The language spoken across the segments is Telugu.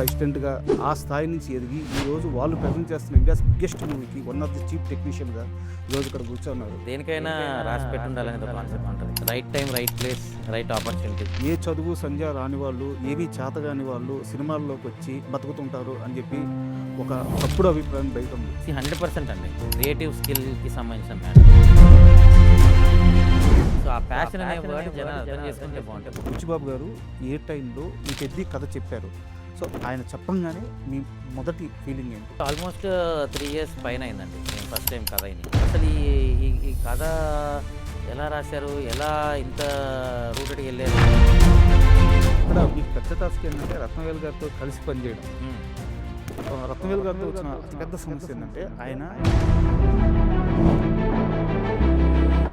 అసిస్టెంట్గా ఆ స్థాయి నుంచి ఎదిగి ఈరోజు వాళ్ళు ప్రజెంట్ చేస్తున్న ఇండియాస్ బిగ్గెస్ట్ మూవీకి వన్ ఆఫ్ ది చీఫ్ టెక్నీషియన్గా ఈరోజు ఇక్కడ కూర్చున్నారు. దేనికైనా రాసి పెట్టుండాలనేది ఒక కాన్సెప్ట్ ఉంటుంది. Right time, right place, right opportunity. ఏ చదువు సంధ్య రాని వాళ్ళు, ఏమీ చేతగాని వాళ్ళు సినిమాల్లోకి వచ్చి బతుకుతుంటారు అని చెప్పి ఒక తప్పుడు అభిప్రాయం బయట ఉంది. 100% అండి క్రియేటివ్ స్కిల్కి సంబంధించిన మ్యాటర్. సో ఆ ప్యాషన్ అనే వర్డ్ జనాలు అర్థం చేసుకుంటే బాగుంటుంది. బుచ్చిబాబు గారు ఏ టైంలో ఈ పెద్ద కథ చెప్పారు, సో ఆయన చెప్పంగానే మీ మొదటి ఫీలింగ్ ఏంటి? ఆల్మోస్ట్ 3 years పైన అయిందండి నేను ఫస్ట్ టైం కథ అయిన. అసలు ఈ కథ ఎలా రాశారు, ఎలా ఇంత రూటెడ్కి వెళ్ళారు? ఇక్కడ మీకు పెద్ద టాస్క్ ఏంటంటే రత్నవేల్ గారితో కలిసి పనిచేయడం. రత్నవేల్ గారితో వచ్చిన అతిపెద్ద సమస్య ఏంటంటే ఆయన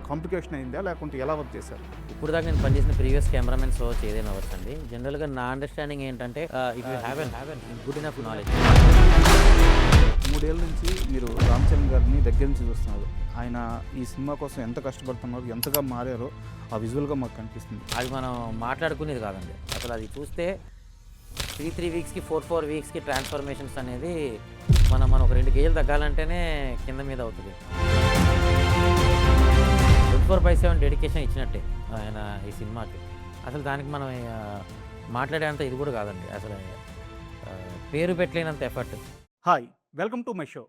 కాంప్లికేషన్ అయిందా లేకుంటే ఎలా వర్క్ చేశారు? ఇప్పుడు దాకా నేను పనిచేసిన ప్రీవియస్ కెమెరామెన్స్ ఏదైనా అవ్వచ్చు అండి. జనరల్గా నా అండర్స్టాండింగ్ ఏంటంటే if you have good enough knowledge. 3 ఏళ్ళ నుంచి మీరు రామ్ చరణ్ గారిని దగ్గర నుంచి చూస్తున్నారు. ఆయన ఈ సినిమా కోసం ఎంత కష్టపడుతున్నారు, ఎంతగా మారారో ఆ విజువల్గా మాకు కనిపిస్తుంది. అది మనం మాట్లాడుకునేది కాదండి. అసలు అది చూస్తే 3 weeksకి 4 weeksకి ట్రాన్స్ఫర్మేషన్స్ అనేది మనం ఒక 2 kg తగ్గాలంటేనే కింద మీద అవుతుంది. 24/7 డెడికేషన్ ఇచ్చినట్టే ఆయన ఈ సినిమాకి. అసలు దానికి మనం మాట్లాడేంత ఇది కూడా కాదండి. అసలు పేరు పెట్టలేనంత effort. Hi, welcome to my show.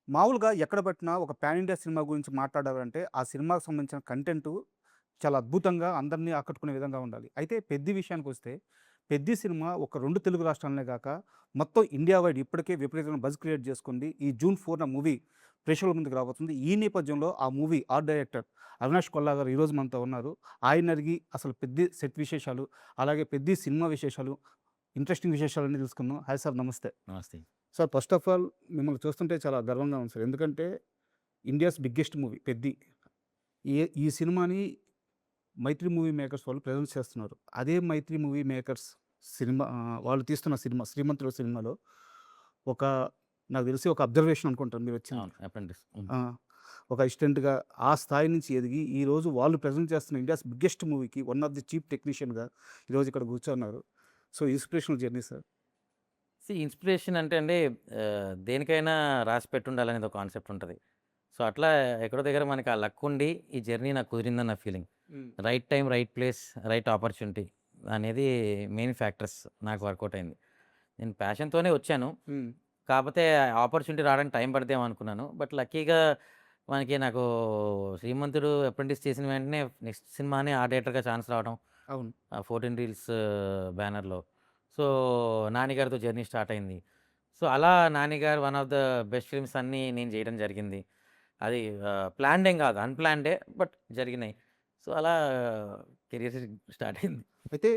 మామూలుగా ఎక్కడ పెట్టినా ఒక పాన్ ఇండియా సినిమా గురించి మాట్లాడాలంటే ఆ సినిమాకు సంబంధించిన కంటెంట్ చాలా అద్భుతంగా అందరినీ ఆకట్టుకునే విధంగా ఉండాలి. అయితే పెద్ద విషయానికి వస్తే పెద్ద సినిమా ఒక 2 తెలుగు రాష్ట్రాలనే కాక మొత్తం ఇండియా వైడ్ ఇప్పటికే విపరీతమైన బజ్ క్రియేట్ చేసుకుంది. ఈ June 4న మూవీ ప్రేక్షకుల ముందుకు రాబోతుంది. ఈ నేపథ్యంలో ఆ movie art director Avinash Kolla గారు ఈరోజు మనతో ఉన్నారు. ఆయన అడిగి అసలు పెద్ద సెట్ విశేషాలు, అలాగే పెద్ద సినిమా విశేషాలు, ఇంట్రెస్టింగ్ విశేషాలన్నీ తెలుసుకుందాం. హాయ్ సార్, నమస్తే. నమస్తే సార్, ఫస్ట్ ఆఫ్ ఆల్ మిమ్మల్ని చూస్తుంటే చాలా గర్వంగా ఉంది సార్. ఎందుకంటే ఇండియాస్ బిగ్గెస్ట్ మూవీ పెద్ది. ఈ సినిమాని మైత్రి మూవీ మేకర్స్ వాళ్ళు ప్రజెంట్ చేస్తున్నారు. అదే మైత్రి మూవీ మేకర్స్ సినిమా వాళ్ళు తీస్తున్న సినిమా శ్రీమంతుడు సినిమాలో ఒక నాకు తెలిసి ఒక అబ్జర్వేషన్ అనుకుంటాను మీరు వచ్చింది. అప్రెంటిస్. ఒక అసిస్టెంట్గా ఆ స్థాయి నుంచి ఎదిగి ఈరోజు వాళ్ళు ప్రజెంట్ చేస్తున్న ఇండియాస్ బిగ్గెస్ట్ మూవీకి వన్ ఆఫ్ ది చీఫ్ టెక్నీషియన్గా ఈరోజు ఇక్కడ కూర్చున్నారు. So inspirational journey sir. Inspiration అంటే అండి దేనికైనా రాసి పెట్టుండాలనేది ఒక కాన్సెప్ట్ ఉంటుంది. సో అట్లా ఎక్కడో దగ్గర మనకి ఆ లక్ ఉండి ఈ జర్నీ నాకు కుదిరిందని నా feeling. Right time, right place, right opportunity అనేది మెయిన్ ఫ్యాక్టర్స్ నాకు వర్కౌట్ అయింది. నేను ప్యాషన్తోనే వచ్చాను. కాకపోతే ఆపర్చునిటీ రావడానికి టైం పడదేమో అనుకున్నాను. బట్ లక్కీగా నాకు శ్రీమంతుడు అప్రెంటిస్ చేసిన వెంటనే నెక్స్ట్ సినిమానే ఆర్ట్ డైరెక్టర్గా ఛాన్స్ రావడం. అవును. 14 Reels బ్యానర్లో. సో నానిగారితో జర్నీ స్టార్ట్ అయింది. సో అలా నానిగారు one of the best films అన్నీ నేను చేయడం జరిగింది. అది ప్లాన్డ్ ఏం కాదు, అన్‌ప్లాన్డే బట్ జరిగినాయి. సో అలా కెరియర్ స్టార్ట్ అయింది. అయితే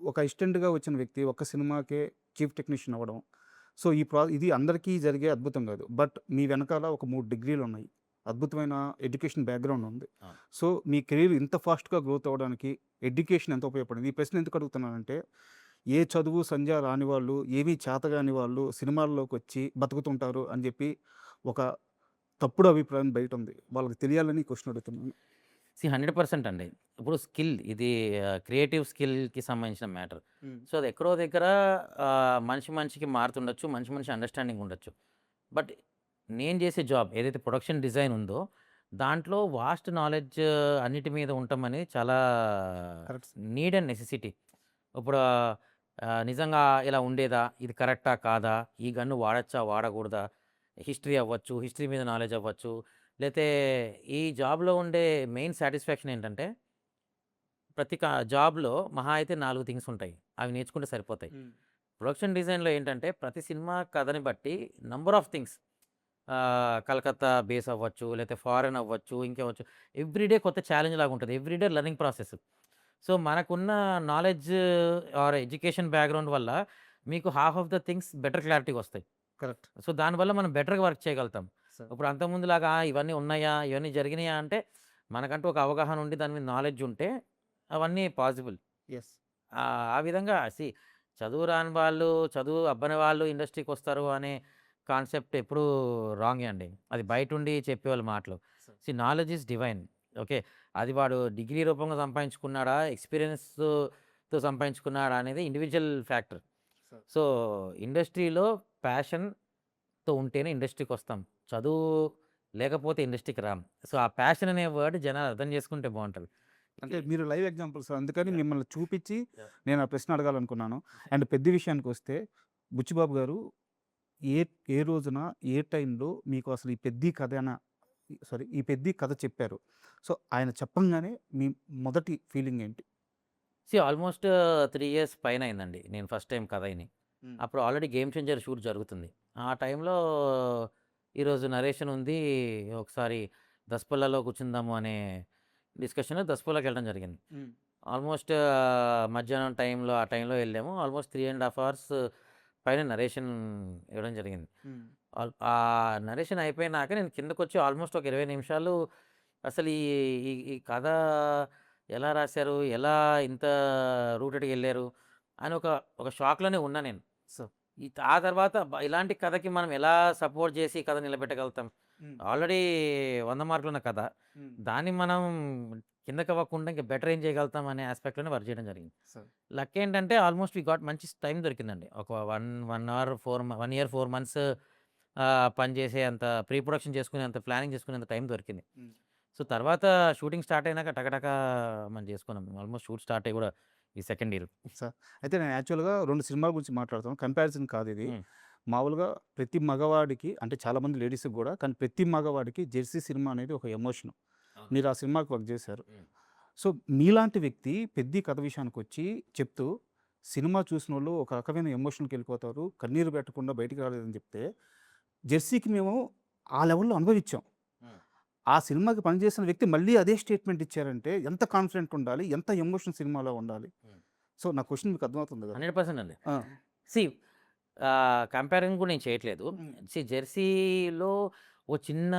ఒక అసిస్టెంట్గా వచ్చిన వ్యక్తి ఒక్క సినిమాకే చీఫ్ టెక్నీషియన్ అవ్వడం, సో ఇది అందరికీ జరిగే అద్భుతం కాదు. బట్ మీ వెనకాల ఒక 3 డిగ్రీలు ఉన్నాయి, అద్భుతమైన ఎడ్యుకేషన్ బ్యాక్గ్రౌండ్ ఉంది. సో మీ కెరీర్ ఇంత ఫాస్ట్గా గ్రోత్ అవ్వడానికి ఎడ్యుకేషన్ ఎంత ఉపయోగపడింది? ఈ ప్రశ్న ఎందుకు అడుగుతున్నానంటే ఏ చదువు సంధ్య రాని వాళ్ళు, ఏమీ చేతగాని వాళ్ళు సినిమాల్లోకి వచ్చి బతుకుతుంటారు అని చెప్పి ఒక తప్పుడు అభిప్రాయం బయట ఉంది. వాళ్ళకి తెలియాలని క్వశ్చన్ అడుగుతున్నాను. 100% అండి. ఇప్పుడు స్కిల్ ఇది క్రియేటివ్ స్కిల్కి సంబంధించిన మ్యాటర్. సో అది ఎక్కడో దగ్గర మనిషికి మారుతుండొచ్చు, మనిషి అండర్స్టాండింగ్ ఉండొచ్చు. బట్ నేను చేసే జాబ్ ఏదైతే ప్రొడక్షన్ డిజైన్ ఉందో దాంట్లో వాస్ట్ నాలెడ్జ్ అన్నిటి మీద ఉండటం అనేది చాలా నీడ్ అండ్ నెసెసిటీ. ఇప్పుడు నిజంగా ఇలా ఉండేదా, ఇది కరెక్టా కాదా, ఈ గన్ను వాడచ్చా వాడకూడదా, హిస్టరీ అవ్వచ్చు, హిస్టరీ మీద నాలెడ్జ్ అవ్వచ్చు. లేతే ఈ జాబ్లో ఉండే మెయిన్ సాటిస్ఫాక్షన్ ఏంటంటే ప్రతి జాబ్లో మహా అయితే 4 థింగ్స్ ఉంటాయి, అవి నేర్చుకుంటే సరిపోతాయి. ప్రొడక్షన్ డిజైన్లో ఏంటంటే ప్రతి సినిమా కథని బట్టి number of things, Calcutta base అవ్వచ్చు, లేకపోతే ఫారెన్ అవ్వచ్చు, ఇంకేవచ్చు. ఎవ్రీడే కొత్త ఛాలెంజ్ లాగా ఉంటుంది, ఎవ్రీడే లెర్నింగ్ ప్రాసెస్. సో మనకున్న నాలెడ్జ్ ఆర్ ఎడ్యుకేషన్ బ్యాక్గ్రౌండ్ వల్ల మీకు half of the things better క్లారిటీగా వస్తాయి. కరెక్ట్. సో దానివల్ల మనం బెటర్గా వర్క్ చేయగలుగుతాం. ఇప్పుడు అంతకుముందులాగా ఇవన్నీ ఉన్నాయా, ఇవన్నీ జరిగినాయా అంటే మనకంటూ ఒక అవగాహన ఉండి దాని మీద నాలెడ్జ్ ఉంటే అవన్నీ పాసిబుల్. ఎస్. ఆ విధంగా చదువు రాని వాళ్ళు, చదువు అబ్బని వాళ్ళు ఇండస్ట్రీకి వస్తారు అనే కాన్సెప్ట్ ఎప్పుడు రాంగే అండి. అది బయట ఉండి చెప్పేవాళ్ళ మాటలు. Knowledge is divine. ఓకే, అది వాడు డిగ్రీ రూపంగా సంపాదించుకున్నాడా, ఎక్స్పీరియన్స్తో సంపాదించుకున్నాడా అనేది ఇండివిజువల్ ఫ్యాక్టర్. సార్. సో, ఇండస్ట్రీలో ప్యాషన్‌తో ఉంటేనే ఇండస్ట్రీకొస్తాం. చదువు లేకపోతే ఇండస్ట్రీకి రాం. సో, ఆ ప్యాషన్ అనే వర్డ్ జనాలు అర్థం చేసుకుంటే బావుంటది. అంటే మీరు లైవ్ ఎగ్జాంపుల్స్ అందుకని యాహ్! మిమ్మల్ని చూపిచ్చి యాహ్! నేను ఆ ప్రశ్న అడగాలనుకున్నాను. అండ్ పెద్ద విషయానికొస్తే బుచ్చిబాబు గారు ఏ ఏ రోజున, ఏ టైంలో మీకు అసలు ఈ పెద్ది కథన సారీ ఈ పెద్ది కథ చెప్పారు? సో, ఆయన చెప్పంగానే మీ మొదటి ఫీలింగ్ ఏంటి? ఆల్మోస్ట్ 3 ఇయర్స్ పైనయిందండి. నేను ఫస్ట్ టైమ్ కథ ఇని. హ్మ్. అప్పుడు ఆల్రెడీ 'గేమ్ చేంజర్' షూట్ జరుగుతుంది. ఆ టైంలో ఈరోజు నరేషన్ ఉంది. ఒకసారి దసపల్లాలో కూర్చుందాము అనే డిస్కషన్‌లో దసపల్లాకెళ్ళడం జరిగింది. హ్మ్. ఆల్మోస్ట్ మధ్యాహ్నం టైంలో ఆ టైంలో వెళ్ళాము. ఆల్మోస్ట్ 3½ అవర్స్ పైన నరేషన్ ఇవ్వడం జరిగింది. హ్మ్. ఆ నరేషన్ అయిపోయినాక నేను కిందకొచ్చి ఆల్మోస్ట్ ఒక 20 నిమిషాలు అసలు ఈ ఈ ఈ కథ ఎలా రాశారు? ఎలా ఇంత రూటెడ్‌గెళ్లారు? అని ఒక షాక్‌లోనే ఉన్నా నేను. సో ఆ తర్వాత ఇలాంటి కథకి మనం ఎలా సపోర్ట్ చేసి కథ నిలబెట్టగలుగుతాం? హ్మ్. ఆల్రెడీ 100 మార్కులున్న కథ. హ్మ్. దాన్ని మనం కిందకవ్వకుండా ఇంకా బెటర్ ఏం చేయగలుగుతాం అనే యాస్పెక్ట్‌లోనే వర్క్ చేయడం జరిగింది. సో లక్ ఏంటంటే ఆల్మోస్ట్ వి గాట్ మంచి టైం దొరికిందండి. ఒక 1 అవర్ 1 ఇయర్ 4 మంత్స్ పని చేసే అంత ప్రీ ప్రొడక్షన్ చేసుకునేంత, ప్లానింగ్ చేసుకునేంత టైం దొరికింది. హ్మ్. సో, తర్వాత షూటింగ్ స్టార్ట్ అయినాక టకటకా మనం చేసుకున్నాం. ఆల్మోస్ట్ షూట్ స్టార్ట్ అయ్యి కూడా ఈ సెకండ్ ఇయర్. సో అయితే నేను యాక్చువల్‌గా 2 సినిమాల గురించి మాట్లాడుతాను. కంపారిజన్ కాదిది. హ్మ్. మామూలుగా ప్రతి మగవాడికి అంటే చాలామంది లేడీస్‌కి గూడా కానీ ప్రతి మగవాడికి 'జెర్సీ' సినిమా అనేది ఒక ఎమోషన్. అవును. మీరు ఆ సినిమాకి వర్క్ జేశారు. హ్మ్. సో, మీలాంటి వ్యక్తి 'పెద్ది' కథ విషయానికొచ్చి చెప్తూ, సినిమా చూసినోళ్ళు ఒక రకమైన ఎమోషన్‌కెళ్ళిపోతారు. కన్నీరు పెట్టకుండా బయటికి రాలేదని చెప్తే, 'జెర్సీకి' మేము ఆ లెవెల్‌లో అనుభవించాం. హ్మ్. ఆ సినిమాకి పనిచేసిన వ్యక్తి మళ్ళీ అదే స్టేట్‌మెంట్ ఇచ్చారంటే ఎంత కాన్ఫిడెంట్ ఉండాలి? ఎంత ఎమోషన్ సినిమాలో ఉండాలి? హ్మ్. సో, నా క్వెషన్ మీకు అర్థమవుతుంది గదా! 100% అండి. ఆ! సీ కంపారిజన్ కూడా నేను చేయట్లేదు. హ్మ్. 'జెర్సీలో' ఓ చిన్న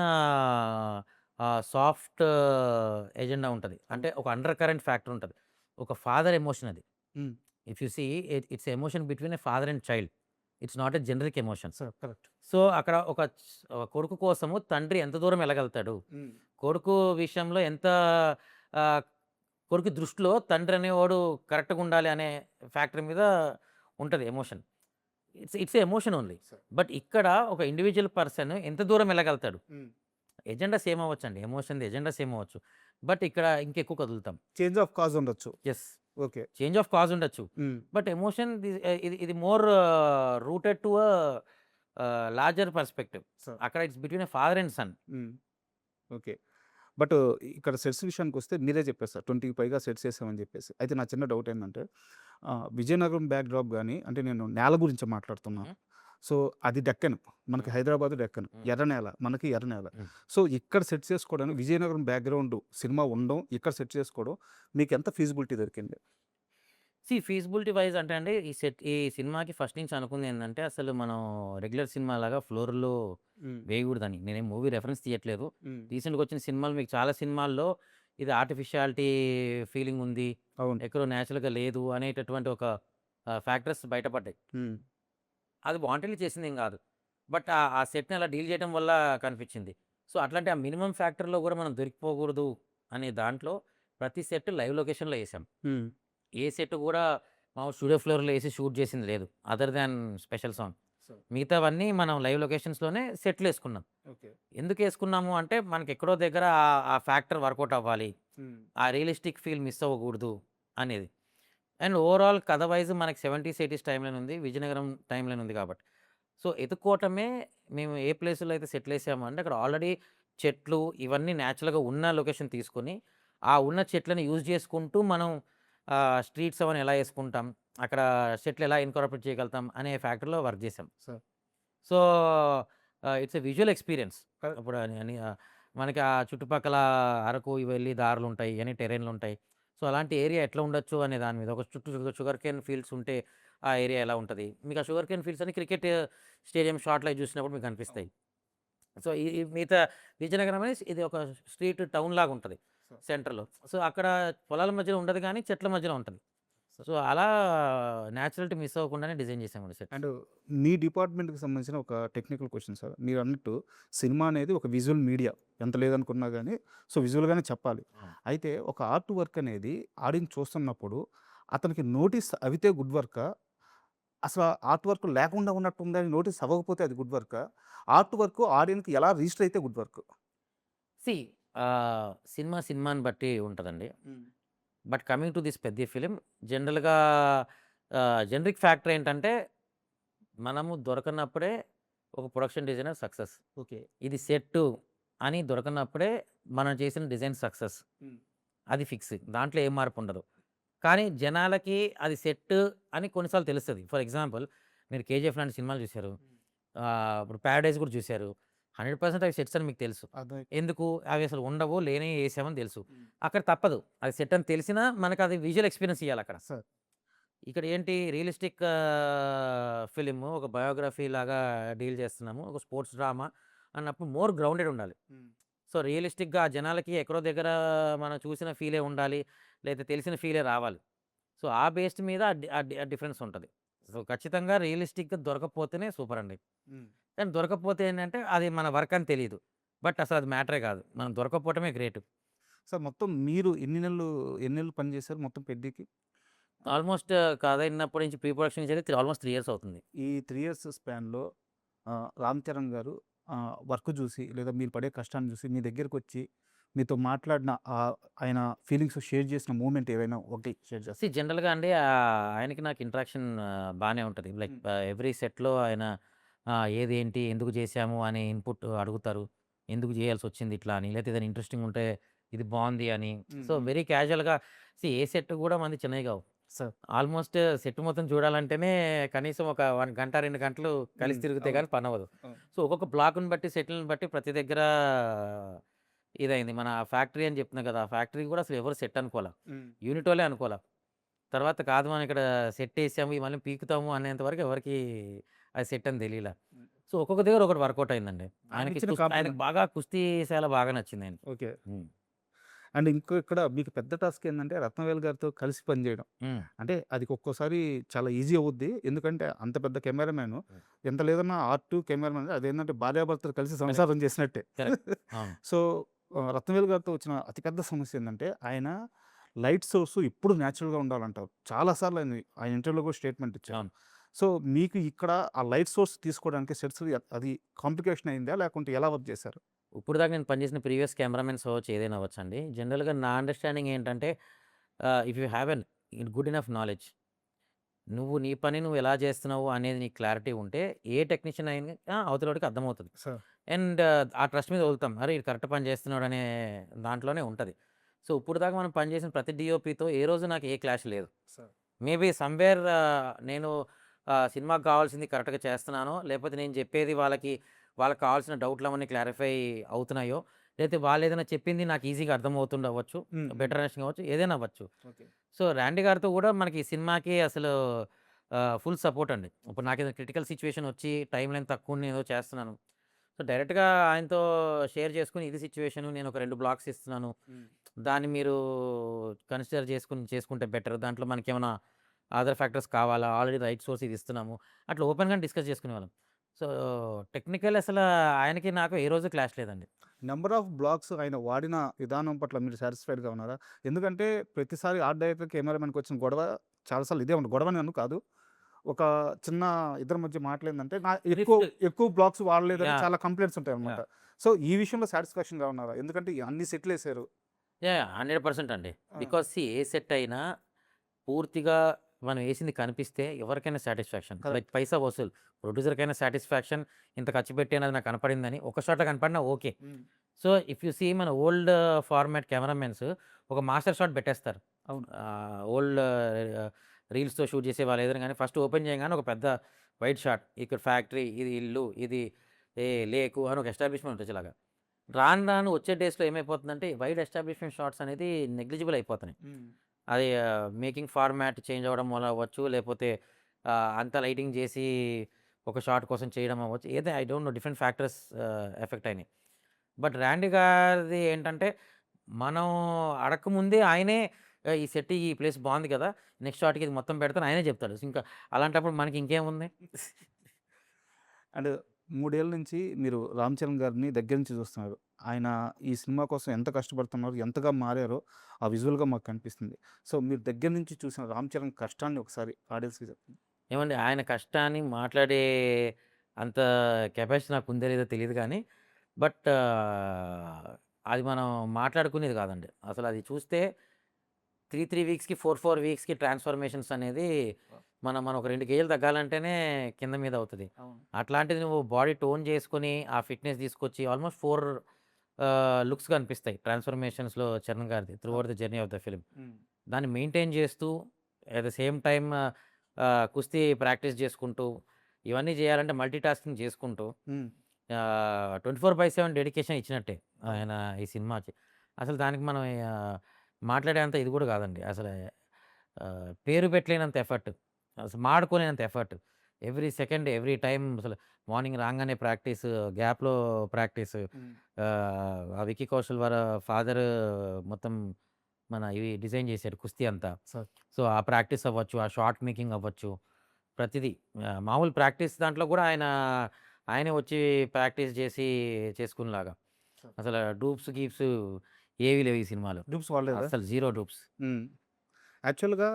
సాఫ్ట్ ఎజెండా ఉంటది. అవును. అంటే ఒక అండర్ కరెంట్ ఫ్యాక్టర్ ఉంటది. ఒక ఫాదర్ ఎమోషన్ అది. Hmm. If you see it's emotion between a father and child. It's not a generic emotion. Correct. So, అక్కడ ఒక కొడుకు కోసము తండ్రి ఎంత దూరం ఎళ్ళగలుగుతాడు? హ్మ్. కొడుకు విషయంలో ఎంత ఆహ్, కొడుకు దృష్టిలో తండ్రి అనేవాడు కరెక్ట్‌గా ఉండాలి అనే ఫ్యాక్టర్ మీద ఉంటది emotion. It's a emotion only. Sir. But ఇక్కడ ఒక ఇండివిడ్యువల్ పర్సన్ ఎంత దూరం ఎళ్ళగలుగుతాడు? హ్మ్. ఎజెండా సేమ్ అవ్వచ్చండి. ఎమోషన్‌ది ఎజెండా సేమ్ అవ్వచ్చు. బట్ ఇక్కడ ఇంకెక్కువ కదులుతాం. చేంజ్ ఆఫ్ కాజ్ ఉండొచ్చు. Yes. Okay. Change of cause ఉండొచ్చు. హ్మ్. బట్ ఎమోషన్ ఇది more rooted to larger perspective. So అక్కడ it's between a father and son. Hmm. Okay. But ఇక్కడ సెట్స్ విషయానికొస్తే మీరే చెప్పారు సార్ 20కి పైగా సెట్స్ ఏసామని జెప్పేసి. అయితే నా చిన్న డౌట్ ఏందంటే విజయనగరం బ్యాక్‌డ్రాప్ గాని అంటే నేను నేల గురించి మాట్లాడుతున్నా. హ్మ్. సో, అది డెక్కన్. మనకి హ్మ్. హైదరాబాద్ డెక్కన్. హ్మ్. ఎర్ర నేల. మనకి ఎర్ర నేల. హ్మ్. సో, ఇక్కడ సెట్ చేసుకోవడానికి విజయనగరం బ్యాక్‌గ్రౌండ్ సినిమా ఉండడం, ఇక్కడ సెట్ చేసుకోవడం మీకెంత ఫీజిబిలిటీ దొరికింది? ఫీజిబిలిటీ వైస్ అంటే అండి ఈ సినిమాకి ఫస్ట్ నుంచి అనుకుందేందంటే అసలు మనం రెగ్యులర్ సినిమాలాగా ఫ్లోర్‌లో హ్మ్. వేయగూడదని. నేనేం మూవీ రెఫరెన్స్ తీయట్లేదు. హ్మ్. రీసెంట్‌గా వచ్చిన సినిమాలు మీకు చాలా సినిమాల్లో ఇది ఆర్టిఫిషియాలిటీ ఫీలింగ్ ఉంది. అవును. ఎక్కడో నేచురల్‌గా లేదు అనేటటువంటి ఒక ఫ్యాక్టర్స్ బయటపడ్డాయి. హ్మ్. అది వాంటెడ్‌లీ చేసిందేం గాదు. బట్ ఆ సెట్‌ని అలా డీల్ చేయడం వల్ల కనిపిచ్చింది. సో, అట్లాంటి ఆ మినిమమ్ ఫ్యాక్టర్‌లో గూడా మనం దొరికిపోకూడదు అనే దాంట్లో ప్రతి సెట్ లైవ్ లొకేషన్‌లో ఏసాం. హ్మ్. ఏ సెట్ గూడా మామూలు స్టూడియో ఫ్లోర్‌లో ఏసి షూట్ చేసింది లేదు. Other than special song. So మిగతావన్నీ మనం లైవ్ లొకేషన్స్‌లోనే సెట్‌లేసుకున్నాం. ఓకే. ఎందుకేసుకున్నాము అంటే మనకెక్కడో దగ్గర ఆ ఫ్యాక్టర్ వర్కౌట్ అవ్వాలి. హ్మ్. ఆ రియలిస్టిక్ ఫీల్ మిస్ అవ్వకూడదు అనేది. అండ్ ఓవరాల్ కథ వైస్ మనకి 70స్, 80స్ టైమ్‌లైన్ ఉంది. విజయనగరం టైమ్‌లైన్ ఉంది కాబట్టి. సో, ఎతుక్కోవటమే మేము ఏ ప్లేస్‌లో అయితే సెటిలేసామో అంటే అక్కడ ఆల్రెడీ చెట్లు ఇవన్నీ నేచురల్‌గా ఉన్న లొకేషన్ తీసుకొని, ఆ ఉన్న చెట్లని యూజ్ చేసుకుంటూ మనం స్ట్రీట్స్ అవన్నీ ఎలా యేసుకుంటాం, అక్కడ చెట్లు ఎలా ఇన్కార్పొరేట్ చేయగలుగుతాం అనే ఫ్యాక్టర్‌లో వర్క్ చేసాం. So so, it's a visual experience. Correct. ఇప్పుడు మనకి ఆ చుట్టుపక్కల అరకు ఇవెళ్ళి దారులుంటాయి. ఇయన్నీ టెర్రైన్‌లుంటాయి. సో, అలాంటి ఏరియా ఎట్లా ఉండొచ్చు అనే దాని మీద ఒక చుట్టూ షుగర్ కేన్ ఫీల్డ్స్ ఉంటే ఆ ఏరియా ఎలా ఉంటది? మీకు ఆ షుగర్ కేన్ ఫీల్డ్స్ అన్ని క్రికెట్ స్టేడియం షాట్‌లయి చూసినప్పుడు మీకు కనిపిస్తాయి. అవును. సో, ఈ మిగతా విజయనగరం అనేది ఇది ఒక స్ట్రీట్ టౌన్ లాగా ఉంటది సో సెంటర్‌లో. సో, అక్కడ పొలాల మధ్యలో ఉండదు గానీ చెట్ల మధ్యలో ఉంటది. సో సో, అలా నేచురాలిటీ మిస్ అవ్వకుండానే డిజైన్ చేసామండి సెట్స్. అండ్ మీ డిపార్ట్మెంట్‌కి సంబంధించిన ఒక టెక్నికల్ క్వెషన్ సార్. మీరన్నట్టు సినిమా అనేది ఒక విజువల్ మీడియా. ఎంత లేదనుకున్నా గాని, సో, విజువల్‌గానే చెప్పాలి. అవును. అయితే ఒక ఆర్ట్ వర్క్ అనేది ఆడియన్స్ చూస్తున్నప్పుడు అతనికి నోటీస్ అవితే గుడ్ వర్కా? అసలు ఆర్ట్ వర్క్ లేకుండా ఉన్నట్టుందని నోటీస్ అవ్వకపోతే అది గుడ్ వర్కా? ఆర్ట్ వర్క్ ఆడియన్స్‌కి ఎలా రిజిస్టర్ అయితే గుడ్ వర్క్? సీ సినిమాని బట్టి ఉంటదండి. హ్మ్. But coming to this Peddi film జనరల్‌గా జనరిక్ ఫ్యాక్టర్ ఏంటంటే, మనము దొరకనప్పుడే ఒక ప్రొడక్షన్ డిజైనర్ సక్సెస్. ఓకే. ఇది సెట్టు అని దొరకనప్పుడే మనం చేసిన డిజైన్ సక్సెస్. హ్మ్. అది ఫిక్స్. దాంట్లో ఏం మార్పుండదు. కానీ జనాలకి అది సెట్ అని కొన్నిసార్లు తెలుస్తది. ఫర్ ఎగ్జాంపుల్ మీరు 'కేజీఎఫ్' లాంటి సినిమాలు చూసారు. హ్మ్. ఇప్పుడు 'పారడైజ్' కూడా చూసారు. 100% అవి సెట్స్ అని మీకు తెలుసు. అదే. ఎందుకు? అవి అసలు ఉండవు, లేనివి ఏసామని తెలుసు. హ్మ్. అక్కడ తప్పదు. అది సెట్ అని తెలిసినా మనకది విజువల్ ఎక్స్‌పీరియన్స్ ఇయ్యాలక్కడ. సార్. ఇక్కడ ఏంటి రియలిస్టిక్ ఫిల్ము ఒక బయోగ్రఫీ లాగా డీల్ చేస్తున్నాము. ఒక స్పోర్ట్స్ డ్రామా అన్నప్పుడు మోర్ గ్రౌండెడ్ ఉండాలి. హ్మ్. సో, రియలిస్టిక్‌గా ఆ జనాలకి ఎక్కడో దగ్గర మనం చూసిన ఫీలే ఉండాలి. లేతే తెలిసిన ఫీలే రావాలి. సో, ఆ బేస్డ్ మీద ఆ డిఫరెన్స్ ఉంటది. సో, ఖచ్చితంగా రియలిస్టిక్‌గా దొరకకపోతేనే సూపరండి. హ్మ్. కానీ దొరకకపోతే ఏంటంటే అది మన వర్క్ అని తెలీదు. బట్ అసలు అది మ్యాటరే కాదు. మనం దొరకకపోవటమే గ్రేటు. సార్ మొత్తం మీరు ఎన్ని నెలలు పని చేశారు మొత్తం పెద్దికి? ఆల్మోస్ట్ కథ ఇన్నప్పటి నుంచి ప్రీ ప్రొడక్షన్ నుంచి అయితే ఆల్మోస్ట్ 3 ఇయర్స్ అవుతుంది. ఈ 3 ఇయర్స్ స్పాన్‌లో రామ్ చరణ్ గారు వర్క్ చూసి లేదా మీరు పడే కష్టాన్ని చూసి మీ దగ్గరకొచ్చి మీతో మాట్లాడిన ఆయన ఫీలింగ్స్ షేర్ చేసిన మూమెంట్ ఏవైనా ఒకటి షేర్ చేస్తారా? జనరల్‌గా అండి ఆయనకి నాకు ఇంటరాక్షన్ బానే ఉంటది. లైక్ హ్మ్. ఎవ్రీ సెట్‌లో ఆయన ఏది ఏంటి, ఎందుకు చేశాము అనే ఇన్‌పుట్ అడుగుతారు. ఎందుకు చేయాల్సొచ్చింది ఇట్లా అని, లేతే ఏదైనా ఇంట్రెస్టింగ్ ఉంటే ఇది బావుంది అని. హ్మ్. సో, హ్మ్. వెరీ క్యాజువల్‌గా ఏ సెట్ కూడా మనది చిన్నవి కావు. సార్. ఆల్మోస్ట్ సెట్ మొత్తం చూడాలంటేనే కనీసం ఒక 1 గంట, 2 గంటలు కలిసి హ్మ్. తిరిగితే అవును. గాని పనవ్వదు. అవును. సో, ఒక్కొక్క బ్లాక్‌ని బట్టి, సెట్‌లని బట్టి ప్రతి దగ్గర ఇదైంది. మన ఫ్యాక్టరీ అని చెప్తున్నా కదా! ఆ ఫ్యాక్టరీ కూడా అసలు ఎవరు సెట్ అనుకోలా. హ్మ్. యూనిటోళ్ళే అనుకోలా. తర్వాత కాదు మనం ఇక్కడ సెట్టేసాము, ఇవన్నీ పీకుతాము అనేంత వరకు ఎవరికీ అది సెట్ అని తెలీలా. హ్మ్. సో, ఒక్కొక్క దగ్గర ఒక్కోటి వర్కౌట్ అయిందండి. ఆయనిచ్చిన కాంప్లిమె ఆయనకి బాగా కుస్తీ బాగా నచ్చిందాయనకి. ఓకే. హ్మ్. అండ్ ఇంకో ఇక్కడ మీకు పెద్ద టాస్క్ ఏందంటే రత్నవేలు గారితో కలిసి పనిజేయడం. హ్మ్. అంటే అది ఒక్కోసారి చాలా ఈజీ అవుద్ది. ఎందుకంటే అంత పెద్ద కెమెరామాను హ్మ్. ఎంత లేదన్నా ఆర్ట్, కెమెరామాన్ అదేంటంటే భార్యాభర్తలు కలిసి కరెక్ట్. సంసారం చేసినట్టే. కరెక్ట్. అవును. సో, రత్నవేలు గారితో వచ్చిన అతిపెద్ద సమస్య ఏందంటే ఆయన లైట్ సోర్స్ ఎప్పుడు నేచురల్‌గా ఉండాలంటారు. చాలా సార్లు ఆయన ఇంటర్వ్యూలో కూడా స్టేట్మెంట్ ఇచ్చారు. అవును. సో, మీకు ఇక్కడ ఆ లైట్ సోర్స్ తీసుకోవడానికి సెట్స్ అది కాంప్లికేషన్ అయిందా? లేకుంటే ఎలా వర్క్ చేశారు? ఇప్పటిదాకా నేను పనిచేసిన ప్రీవియస్ కెమెరామెన్స్ అవ్వచ్చు, ఏదైనా అవ్వచ్చండి. జనరల్‌గా నా అండర్‌స్టాండింగ్ ఏంటంటే if you have good enough knowledge నువ్వు నీ పని నువ్వు ఎలా చేస్తున్నావు అనేది నీకు క్లారిటీ ఉంటే, ఏ టెక్నీషియన్ అయినా అవతలోడికి అర్థమవుతది. సార్. అండ్ ఆ ట్రస్ట్ మీద వదులుతాం. అరే! ఈడు కరెక్ట్ పని చేస్తున్నాడనే దాంట్లోనే ఉంటది. సో, ఇప్పటిదాకా మనం పనిచేసిన ప్రతి డీఓపీతో ఏ రోజు నాకు ఏ క్లాష్ లేదు. సార్. మేబీ సమ్‌వేర్ నేను సినిమాకి కావాల్సింది కరెక్ట్‌గా చేస్తున్నానో, లేకపోతే నేను చెప్పేది వాళ్ళకి కావాల్సిన డౌట్‌లవన్నీ క్లారిఫై అవుతున్నాయో, లేతే వాళ్ళేదైనా చెప్పింది నాకు ఈజీగా అర్థమవుతుండవచ్చు. హ్మ్. హ్మ్. బెటర్ అండర్‌స్టాండింగ్ అవ్వచ్చు. ఏదైనా అవ్వచ్చు. ఓకే. సో, 'ర్యాండీ' గారితో గూడా మనకి ఈ సినిమాకి అసలు ఫుల్ సపోర్ట్ అండి. ఇప్పుడు నాకేదైనా క్రిటికల్ సిట్యుయేషన్ వచ్చి టైమ్ లైన్ తక్కువుండి ఏదో చేస్తున్నాను. సో, డైరెక్ట్‌గా ఆయనతో షేర్ చేసుకొని ఇది సిట్యుయేషను నేను ఒక 2 బ్లాక్స్ ఇస్తున్నాను. హ్మ్. దాన్ని మీరు కన్సిడర్ చేసుకుంటే బెటర్. దాంట్లో మనకేమన్నా అదర్ ఫ్యాక్టర్స్ కావాలా? ఆల్రెడీ రైట్ సోర్స్ ఇది ఇస్తున్నాము. అట్లా ఓపెన్‌గానే డిస్కస్ చేసుకునేవాళ్ళం. సో, టెక్నికల్ అసల ఆయనకి నాకు ఏ రోజు క్లాష్ లేదండి. నంబర్ ఆఫ్ బ్లాక్స్ ఆయన వాడిన విధానం పట్ల మీరు సాటిస్ఫైడ్‌గా ఉన్నారా? ఎందుకంటే ప్రతిసారి ఆర్ట్ డైరెక్టర్, కెమెరామన్‌కి వచ్చిన గొడవ చాలా సార్లు ఇదే ఉంటది. గొడవని కాదు. ఒక చిన్న ఇద్దరి మధ్య మాటలేందంటే ఎక్కువ రిఫ్ట్ ఎక్కువ బ్లాక్స్ వాడలేదని యాహ్! చాలా కంప్లెయింట్స్ ఉంటాయన్నమాట. యాహ్! సో, ఈ విషయంలో సాటిస్ఫాక్షన్‌గా ఉన్నారా? ఎందుకంటే అన్ని సెట్‌లేసారు. యాహ్! 100% అండి. ఆ! బికాజ్ ఏ సెట్ అయినా పూర్తిగా మనం ఏసింది కనిపిస్తే ఎవరికైనా సాటిస్ఫాక్షన్. Like correct. పైసా వసూల్. ప్రొడ్యూసర్‌కైనా సాటిస్ఫాక్షన్ ఇంత ఖర్చు పెట్టాను అది నాకు కనపడిందని. ఒక షాట్‌లో కనపడినా okay. Hmm. So, if you see మన ఓల్డ్ ఫార్మాట్ కెమెరామెన్స్ ఒక మాస్టర్ షాట్ పెట్టేస్తారు. అవును. ఓల్డ్ రీల్స్‌తో షూట్ చేసేవాళ్ళు ఏదైనా గాని ఫస్ట్ ఓపెన్ చేయంగానే ఒక పెద్ద వైడ్ షాట్. ఇక్కడ ఫ్యాక్టరీ, ఇది ఇల్లు, ఇది లేకు అని ఒక ఎస్టాబ్లిష్‌మెంట్ ఉంటదిలాగా. రాను రాను వచ్చే డేస్‌లో ఏమైపోతుందంటే వైడ్ ఎస్టాబ్లిష్‌మెంట్ షాట్స్ అనేది నెగ్లిజిబుల్ అయిపోతున్నాయి. హ్మ్. అది మేకింగ్ ఫార్మాట్ చేంజ్ అవ్వడం వల్ల అవ్వచ్చు. లేపోతే అంతా లైటింగ్ జేసి ఒక షాట్ కోసం చేయడం అవ్వచ్చు. ఏదో I don't know different factors effect అయినాయి. బట్ 'ర్యాండీ' గారిది ఏంటంటే మనం అడక్కముందే ఆయనే ఈ సెట్ ఈ ప్లేస్ బావుంది కదా! నెక్స్ట్ షాట్‌కి ఇది మొత్తం పెడతాను ఆయనే చెప్తాడు. ఇంకా అలాంటప్పుడు మనకి ఇంకేముంది? అండ్ 3 ఏళ్ల నుంచి మీరు 'రామ్ చరణ్' గారిని దగ్గర నుంచి చూస్తున్నారు. ఆయన ఈ సినిమా కోసం ఎంత కష్టపడుతున్నారు, ఎంతగా మారారో ఆ విజువల్‌గా మాకు కనిపిస్తుంది. సో, మీరు దగ్గర నుంచి చూసిన 'రామ్ చరణ్' కష్టాన్ని ఒకసారి ఆడియన్స్‌కి చెప్పండి. ఏమండి ఆయన కష్టాన్ని మాట్లాడే అంత కెపాసిటీ నాకుందో లేదో తెలీదు గానీ, బట్ అది మనం మాట్లాడుకునేది కాదండి. అసలది చూస్తే 3 వీక్స్‌కి, 4 వీక్స్‌కి ట్రాన్స్‌ఫర్మేషన్స్ అనేది మనం మనం ఒక 2 కేజీలు తగ్గాలంటేనే కింద మీద అవుతది. అవును. అట్లాంటిది నువ్వు బాడీ టోన్ చేసుకొని, ఆ ఫిట్‌నెస్ తీసుకొచ్చి ఆల్‌మోస్ట్ 4 లుక్స్ కనిపిస్తాయి ట్రాన్స్‌ఫర్మేషన్స్‌లో చరణ్ గారిది through out the journey of the film. హ్మ్. దాన్ని మెయింటైన్ చేస్తూ ఎట్ ద సేమ్ టైమ్ కుస్తీ ప్రాక్టీస్ చేసుకుంటూ, ఇవన్నీ చేయాలంటే మల్టీ టాస్కింగ్ చేసుకుంటూ హ్మ్. 24/7 డెడికేషన్ ఇచ్చినట్టే అవును. ఆయన ఈ సినిమాకి. అసలు దానికి మనం మాట్లాడేంత ఇది కూడా కాదండి. అసలు పేరు పెట్టలేనంత ఎఫర్ట్. అసలు మాడుకోలేనంత effort. Every second, every time అసలు మార్నింగ్ రాంగానే ప్రాక్టీసు, గ్యాప్‌లో ప్రాక్టీసు. హ్మ్. ఆ 'విక్కీ కౌశల్' వాళ్ళ ఫాదరు మొత్తం మన ఇవి డిజైన్ చేసాడు కుస్తీ అంతా. సార్. సో, ఆ ప్రాక్టీస్ అవ్వచ్చు, ఆ షాట్ మేకింగ్ అవ్వచ్చు, ప్రతిదీ. మామూలు ప్రాక్టీస్ దాంట్లో కూడా ఆయనే వచ్చి ప్రాక్టీస్ చేసి చేసుకునేలాగా. సార్. అసల డూప్స్, గీప్స్ ఏవి లేవు ఈ సినిమాలో. డూప్స్ వాడలేదా? అస్సలు జీరో డూప్స్. హ్మ్. యాక్చువల్‌గా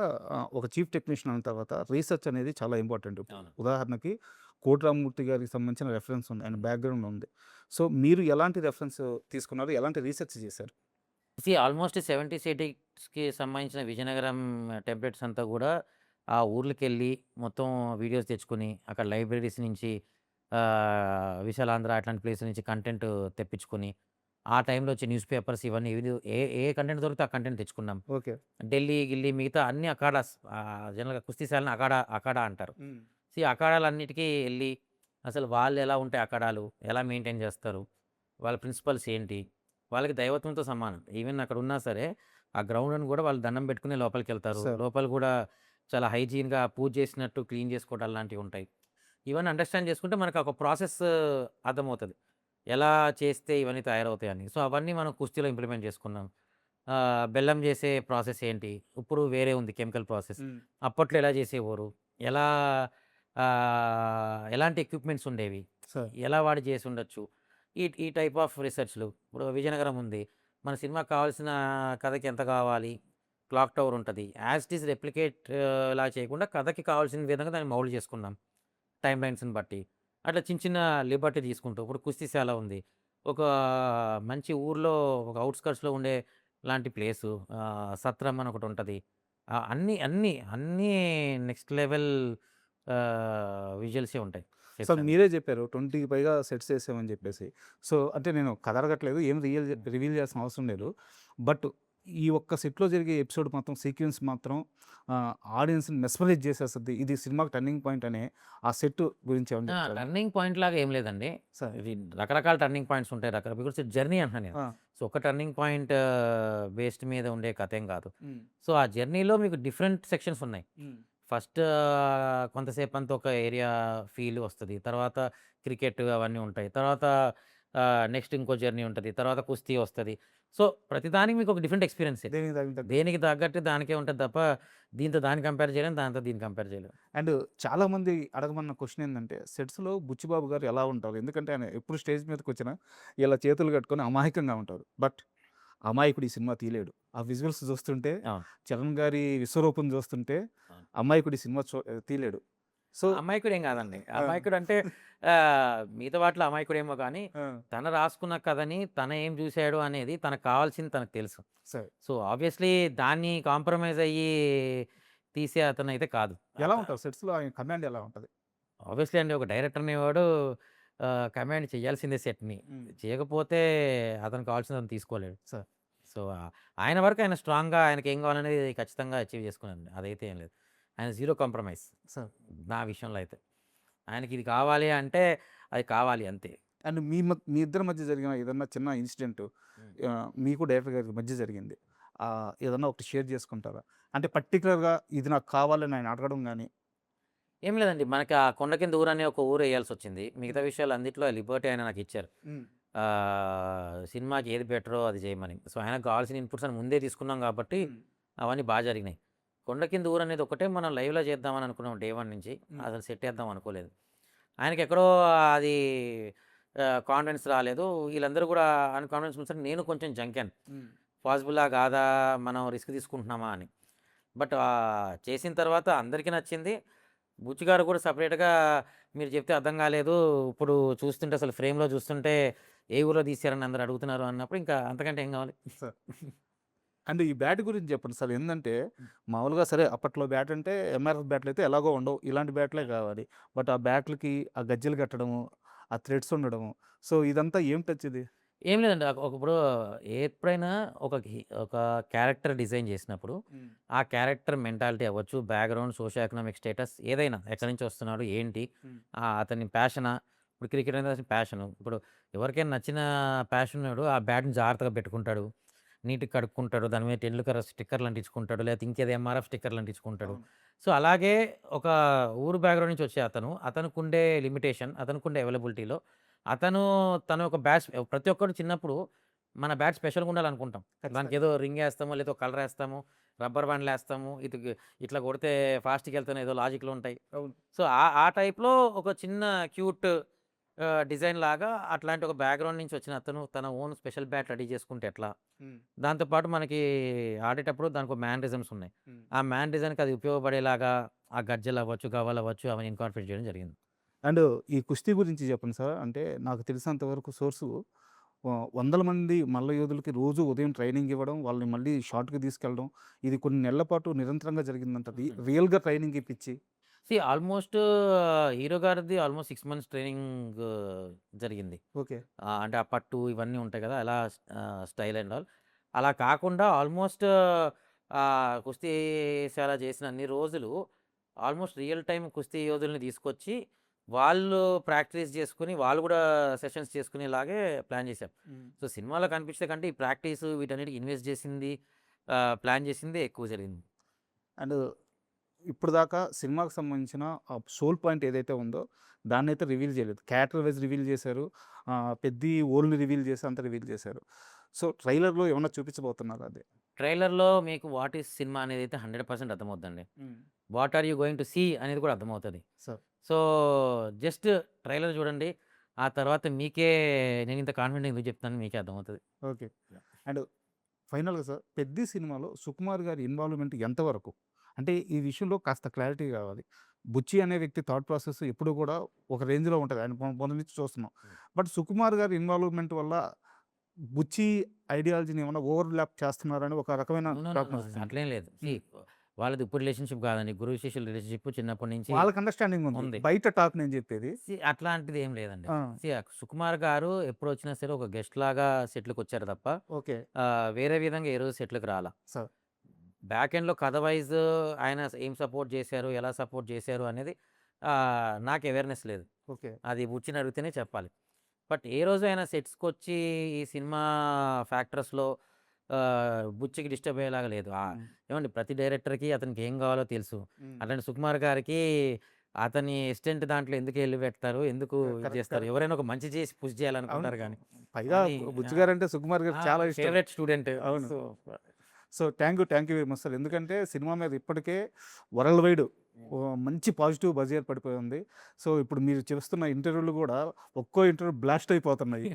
ఒక చీఫ్ టెక్నీషియన్ అన్న తర్వాత రీసెర్చ్ అనేది చాలా ఇంపార్టెంట్. అవును. ఉదాహరణకి 'కోటి రామ్మూర్తి' గారికి సంబంధించిన రెఫరెన్స్ ఉంది. ఆయన బ్యాక్‌గ్రౌండ్ ఉంది. సో, మీరు ఎలాంటి రెఫరెన్స్ తీసుకున్నారు? ఎలాంటి రీసెర్చ్ చేశారు? ఆల్మోస్ట్ 70 సిటీస్‌కి సంబంధించిన విజయనగరం టెంప్లేట్స్ అంతా గూడా ఆ ఊర్లకెళ్ళి మొత్తం వీడియోస్ తెచ్చుకొని, అక్కడ లైబ్రరీస్ నుంచి విశాలాంధ్ర అట్లాంటి ప్లేస్ నుంచి కంటెంట్ తెప్పించుకొని, ఆ టైంలో వచ్చే న్యూస్ పేపర్స్ ఇవన్నీ ఏ ఏ కంటెంట్ దొరికితే ఆ కంటెంట్ తెచ్చుకున్నాం. ఓకే. ఢిల్లీ, గిల్లీ మిగతా అన్ని అఖాడాస్ జనరల్‌గా కుస్తీశాలని అఖాడా అంటారు. హ్మ్. అఖాడాలన్నిటికి ఎళ్లి అసలు వాళ్ళెలా ఉంటాయి అఖాడాలు? ఎలా మెయింటైన్ చేస్తారు? వాళ్ళ ప్రిన్సిపల్స్ ఏంటి? వాళ్ళకి దైవత్వంతో సమానం. ఈవెన్ అక్కడున్నా సరే, ఆ గ్రౌండ్‌ని గూడా వాళ్ళు దండం పెట్టుకునే లోపలికెళ్తారు. సార్. లోపల గూడా చాలా హైజీన్‌గా పూజ చేసినట్టు క్లీన్ చేసుకోవడాలు లాంటివుంటాయి. ఇవన్నీ అండర్‌స్టాండ్ చేసుకుంటే మనకొక ప్రాసెస్ అర్థమవుతది. ఎలా చేస్తే ఇవన్నీ తయారవుతాయని. సో, అవన్నీ మనం కుస్తీలో ఇంప్లిమెంట్ చేసుకున్నాం. బెల్లం చేసే ప్రాసెస్ ఏంటి? ఇప్పుడు వేరే ఉంది కెమికల్ ప్రాసెస్. హ్మ్. అప్పట్లో ఎలా చేసేవారు? ఎలా ఎలాంటి ఎక్విప్‌మెంట్స్ ఉండేవి? సార్. ఎలా వాడి చేసుండొచ్చు? ఈ ఈ టైప్ ఆఫ్ రిసర్చ్‌లు. ఇప్పుడు విజయనగరం ఉంది. మన సినిమాకి కావాల్సిన కథకి ఎంత కావాలి? క్లాక్ టవర్ ఉంటది. యాజ్ ఇట్ ఈజ్ రెప్లికేట్ లా చేయకుండా కథకి కావాల్సిన విధంగా దాన్ని మౌల్డ్ చేసుకున్నాం. టైమ్ లైన్స్‌ని బట్టి. అట్లా చిన్న చిన్న లిబర్టీ తీసుకుంటూ ఇప్పుడు కుస్తీశాల ఉంది. ఒక మంచి ఊర్లో ఒక ఔట్‌స్కర్ట్స్‌లో ఉండే లాంటి ప్లేసు. సత్రం అని ఒకటుంటది. అన్నీ నెక్స్ట్ లెవెల్ విజువల్సే ఉంటాయి సార్, సెట్స్ అన్నీ. మీరే చెప్పారు 20కి పైగా సెట్స్ ఏసామని చెప్పేసి. సో, అంటే నేను కథ అడగట్లేదు. ఏం హ్మ్. రివీల్ చేయాల్సిన అవసరం లేదు. బట్ ఈ ఒక్క సెట్‌లో జరిగే ఎపిసోడ్ మాత్రం సీక్వెన్స్ మాత్రం ఆడియన్స్‌ని మెస్మరైజ్ చేసేస్తది. ఇది సినిమాకి టర్నింగ్ పాయింట్ అనే ఆ సెట్ గురించి ఏమన్నా చెప్తారా? టర్నింగ్ పాయింట్ లాగా ఏం లేదండి. సార్. ఇది రకరకాల టర్నింగ్ పాయింట్స్ ఉంటాయి. బికాస్ జర్నీ అంటున్నాను నేను. ఆ! సో, ఒక టర్నింగ్ పాయింట్ బేస్డ్ మీద ఉండే కథేం కాదు. హ్మ్. సో, ఆ జర్నీలో మీకు డిఫరెంట్ సెక్షన్స్ ఉన్నాయి. హ్మ్. ఫస్ట్ కొంతసేపంతా ఒక ఏరియా ఫీల్ వస్తది. తర్వాత క్రికెట్ అవన్నీ ఉంటాయి. తర్వాత నెక్స్ట్ ఇంకో జర్నీ ఉంటది. తర్వాత కుస్తీ వస్తది. సో, ప్రతిదానికి మీకు ఒక డిఫరెంట్ ఎక్స్‌పీరియన్సే. దేనికి దానికి తగ్గట్టు. దేనికి తగ్గట్టు దానికే ఉంటది తప్ప, దీంతో దాన్ని కంపేర్ చేయలేం. దాంతో దీన్ని కంపేర్ చేయలేం. అండ్ చాలామంది అడగమన్న క్వెషన్ ఏందంటే, సెట్స్‌లో బుచ్చిబాబు గారు ఎలా ఉంటారు? ఎందుకంటే ఆయన ఎప్పుడు స్టేజ్ మీదకొచ్చినా ఇలా చేతులు కట్టుకొని అమాయకంగా ఉంటారు. బట్ అమాయకుడు ఈ సినిమా తీయలేడు. ఆ విజువల్స్ చూస్తుంటే, అవును. చరణ్ గారి విశ్వరూపం చూస్తుంటే అవును. అమాయకుడు ఈ సినిమా తీయలేడు. సో అమాయకుడేం కాదండి. ఆ! అమాయకుడంటే మిగతా వాటిలో అమాయకుడేమో గానీ, ఆ! తను రాసుకున్న కథని తను ఏం చూసాడు అనేది తనకు కావాల్సింది తనకు తెలుసు. సరే. సో, ఆబ్వియస్‌లీ దాన్ని కాంప్రమైజ్ అయ్యి తీసే అతనైతే కాదు. ఎలా ఉంటారు సెట్స్‌లో ఆయన కమాండ్ ఎలా ఉంటది? ఆబ్వియస్‌లీ అండి ఒక డైరెక్టర్ అనేవాడు కమాండ్ చేయాల్సిందే సెట్‌ని. హ్మ్. చేయకపోతే అతనికి కావాల్సింది అతను తీసుకోలేడు. సార్. సో, ఆయన వరకు ఆయన స్ట్రాంగ్‌గా ఆయనకేం కావాలనేది ఖచ్చితంగా అచీవ్ చేసుకున్నాడండి. అదైతే ఏం లేదు. ఆయన జీరో కాంప్రమైజ్ సార్. నా విషయంలో అయితే. ఆయనకి ఇది కావాలి అంటే అది కావాలి అంతే. అండ్ మీ ఇద్దరి మధ్య జరిగిన ఏదన్నా చిన్న ఇన్సిడెంట్ హ్మ్. మీకు డైరెక్టర్ గారికి మధ్య జరిగింది. ఏదన్నా ఒకటి షేర్ చేసుకుంటారా? అంటే పర్టిక్యులర్‌గా ఇది నాకు కావాలని ఆయన అడగడం గాని. ఏం లేదండి. మనకి ఆ కొండ కింద ఊరని ఒక ఊరు ఎయాల్సొచ్చింది. మిగతా హ్మ్. విషయాలు అన్నిట్లో లిబర్టీ ఆయన నాకిచ్చారు. హ్మ్. సినిమాకి ఏది బెటరో అది చేయమని. సో, ఆయనకు కావాల్సిన ఇన్‌పుట్స్ అన్ని ముందే తీసుకున్నాం కాబట్టి హ్మ్. అవన్నీ జరిగినాయి. కొండ కింద ఊరనేది ఒకటే మనం లైవ్‌లో చేద్దామని అనుకున్నాం డే 1 నుంచి. హ్మ్. అసలు సెట్ ఏద్దాం అనుకోలేదు. ఆయనకెక్కడో అది కాన్ఫిడెన్స్ రాలేదు. వీళ్ళందరూ కూడా కాన్ఫిడెన్స్ ఉంచారు. నేను కొంచెం జంకాను. హ్మ్. పాసిబులా? కాదా? మనం రిస్క్ తీసుకుంటున్నామా అని. బట్ చేసిన తర్వాత అందరికీ నచ్చింది. బుచ్చి గారు కూడా సెపరేట్‌గా మీరు చెప్తే అర్థం కాలేదు. ఇప్పుడు చూస్తుంటే అసలు ఫ్రేమ్‌లో చూస్తుంటే ఏ ఊర్లో తీశారని అందరూ అడుగుతున్నారు అన్నప్పుడు ఇంకా అంతకంటే ఏం కావాలి? సార్ అండ్ ఈ బ్యాట్ గురించి చెప్పండి సార్. ఏందంటే మామూలుగా సరే అప్పట్లో బ్యాట్ అంటే ఎంఆర్ఎఫ్ బ్యాట్‌లయితే ఎలాగో ఉండవు. ఇలాంటి బ్యాట్‌లే కావాలి. బట్ ఆ బ్యాట్‌లకి ఆ గజ్జెలు కట్టడము, ఆ థ్రెడ్స్ ఉండడము. సో ఇదంతా ఏం టచ్ ఇది? ఏం లేదండి. ఇప్పుడు ఎప్పుడైనా ఒక క్యారెక్టర్ డిజైన్ చేసినప్పుడు, హ్మ్. ఆ క్యారెక్టర్ మెంటాలిటీ అవ్వచ్చు, బ్యాక్‌గ్రౌండ్, సోషియో ఎకనామిక్ స్టేటస్ ఏదైనా ఎక్కడి నుంచి వస్తున్నాడు, ఏంటి, హ్మ్. అతని ప్యాషనా, ఇప్పుడు క్రికెట్ అనేది అతని ప్యాషను. ఇప్పుడు ఎవరికైనా నచ్చిన ప్యాషన్ ఉన్నోడు ఆ బ్యాట్‌ని జాగ్రత్తగా పెట్టుకుంటాడు. నీట్‌గా కడుక్కుంటాడు. దాని మీద టెండూల్కర్ స్టిక్కర్‌లు అంటించుకుంటాడు. లేకపోతే ఇంకేదో ఎంఆర్ఎఫ్ స్టిక్కర్‌లు అంటించుకుంటాడు. అవును. సో, అలాగే ఒక ఊరు బ్యాక్‌గ్రౌండ్ నుంచి వచ్చే అతనుకుండే లిమిటేషన్, అతనుకుండే అవైలబిలిటీలో అతను తన ఒక బ్యాచ్ ప్రతి ఒక్కడు చిన్నప్పుడు మన బ్యాట్ స్పెషల్‌గా ఉండాలనుకుంటాం. ఖచ్చితంగా. దానికేదో రింగేస్తామో, లేదో కలరేస్తాము, రబ్బర్ బ్యాండ్‌లేస్తాము. ఇట్లా కొడితే ఫాస్ట్‌గెళ్తాను ఏదో లాజిక్‌లు ఉంటాయి. అవును. సో, ఆ టైప్‌లో ఒక చిన్న క్యూట్ డిజైన్ లాగా అట్లాంటి ఒక బ్యాక్‌గ్రౌండ్ నుంచి వచ్చిన అతను తన ఓన్ స్పెషల్ బ్యాట్ రెడీ చేసుకుంటే ఎట్లా? హ్మ్. దాంతో పాటు మనకి ఆడేటప్పుడు దానికో మ్యానరిజమ్స్ ఉన్నాయి. హ్మ్. ఆ మ్యానరిజమ్‌కి అది ఉపయోగపడేలాగా ఆ గజ్జెలవ్వచ్చు, గవ్వలవ్వచ్చు అవన్నీ ఇన్కార్పొరేట్ చేయడం జరిగింది. అండ్ ఈ కుస్తీ గురించి చెప్పండి సార్. అంటే నాకు తెలిసినంత వరకు సోర్సు వందల మంది మల్ల యోధులకి రోజు ఉదయం ట్రైనింగ్ ఇవ్వడం, వాళ్ళని మళ్ళీ షాట్‌కి తీసుకెళ్ళడం. ఇది కొన్ని నెలల పాటు నిరంతరంగా జరిగిందంట. హ్మ్. రియల్‌గా ట్రైనింగ్ ఇప్పించి. ఆల్మోస్ట్ హీరో గారిది ఆల్మోస్ట్ 6 మంత్స్ ట్రైనింగ్ జరిగింది. ఓకే. అంటే ఆ పట్టు ఇవన్నీ ఉంటాయి కదా! అలా స్టైల్ అండ్ ఆల్. అలా కాకుండా ఆల్మోస్ట్ కుస్తీశాల చేసిన అన్ని రోజులు ఆల్మోస్ట్ రియల్ టైమ్ కుస్తీ యోధుల్ని తీసుకొచ్చి, వాళ్ళు ప్రాక్టీస్ చేసుకొని, వాళ్ళు కూడా సెషన్స్ చేసుకునేలాగే ప్లాన్ చేశాం. హ్మ్. సో, సినిమాలో కనిపించే కంటే ఈ ప్రాక్టీసు వీటన్నిటికి ఇన్వెస్ట్ చేసింది, ప్లాన్ చేసిందే ఎక్కువ జరిగింది. అండ్ ఇప్పటిదాకా సినిమాకి సంబంధించిన ఆ సోల్ పాయింట్ ఏదైతే ఉందో దాన్నైతే రివీల్ చేయలేదు. క్యారెక్టర్ వైస్ రివీల్ చేశారు. పెద్ది ఓల్‌ని రివీల్ చేసి అంతా రివీల్ చేశారు. సో, ట్రైలర్‌లో ఏమన్నా చూపించబోతున్నారా అది? ట్రైలర్‌లో మీకు వాట్ ఈస్ సినిమా అనేదైతే 100% అర్థమవుద్దండి. Hmm. What are you going to see అనేది కూడా అర్థమవుతది. సార్. సో, జస్ట్ ట్రైలర్ చూడండి. ఆ తర్వాత మీకే నేనింత కాన్ఫిడెంట్‌గా ఎందుకు చెప్తున్నానో మీకే అర్థమవుతది. ఓకే. అండ్ ఫైనల్‌గా సార్ 'పెద్ది' సినిమాలో సుకుమార్ గారి ఇన్వాల్వ్‌మెంట్ ఎంతవరకు? అంటే ఈ విషయంలో కాస్త క్లారిటీ కావాలి. 'బుచ్చి' అనే వ్యక్తి థాట్ ప్రాసెస్ ఎప్పుడు కూడా ఒక రేంజ్‌లో ఉంటది. ఆయన మొదటి నుంచి చూస్తున్నాం. హ్మ్. బట్ సుకుమార్ గారి ఇన్వాల్వ్‌మెంట్ వల్ల 'బుచ్చి' ఐడియాలజీని ఏమన్నా ఓవర్‌లాప్ చేస్తున్నారని ఒక రకమైన no, no, no, talk no. నడుస్తుంది. అట్లేం లేదు. హ్మ్. వాళ్ళది ఇప్పుడు రిలేషన్‌షిప్ కాదండి. గురువు శిష్యుల రిలేషన్‌షిప్ చిన్నప్పటి నుంచి వాళ్ళకి అండర్‌స్టాండింగ్ ఉంది. ఉంది. బయట టాక్ నేను చెప్పేది. అట్లాంటిదేం లేదండి. ఆ! సుకుమార్ గారు ఎప్పుడొచ్చినా సరే ఒక గెస్ట్‌లాగా సెట్‌లకొచ్చారు తప్ప, ఓకే. వేరే విధంగా ఏ రోజు సెట్‌లకి రాలా. సార్. బ్యాక్ ఎండ్‌లో కథ వైస్ ఆయన ఏం సపోర్ట్ చేశారు, ఎలా సపోర్ట్ చేశారు అనేది నాకు అవేర్‌నెస్ లేదు. ఓకే. అది బుచ్చిని అడిగితేనే చెప్పాలి. బట్ ఏ రోజు ఆయన సెట్స్‌కొచ్చి ఈ సినిమా ఫ్యాక్టర్స్‌లో బుచ్చికి డిస్టర్బ్ అయ్యేలాగా లేదు. హ్మ్. ఏమండి ప్రతి డైరెక్టర్‌కి అతనికి ఏం కావాలో తెలుసు. హ్మ్. అట్లాంటి సుకుమార్ గారికి అతని అసిస్టెంట్ దాంట్లో ఎందుకు ఎళ్లి పెడతారు? ఎందుకు ఇది కరెక్ట్. చేస్తారు? కరెక్ట్. ఎవరైనా ఒక మంచి చేసి పుష్ అవును. చేయాలనుకుంటారు గానీ. పైగా అని 'బుచ్చి' గారంటే సుకుమార్ గారికి చాలా ఇష్టం. Favourite student. అవును. So so, thank you very much sir. ఎందుకంటే సినిమా మీద ఇప్పటికే వరల్డ్ వైడ్ మంచి పాజిటివ్ బజ్ ఏర్పడిపోయి ఉంది. సో, ఇప్పుడు మీరు చేస్తున్న ఇంటర్వ్యూలు గూడా ఒక్కో ఇంటర్వ్యూ బ్లాస్ట్ అయిపోతున్నాయి.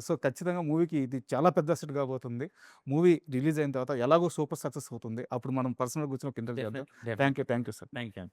సో, ఖచ్చితంగా మూవీకి ఇది చాలా పెద్ద అసెట్ కాబోతుంది. మూవీ రిలీజ్ అయిన తర్వాత ఎలాగో సూపర్ సక్సెస్ అవుతుంది. అప్పుడు మనం పర్సనల్‌గా కూర్చొని ఒక ఇంటర్వ్యూ చేద్దాం. Definitely. Thank you sir. Thank you.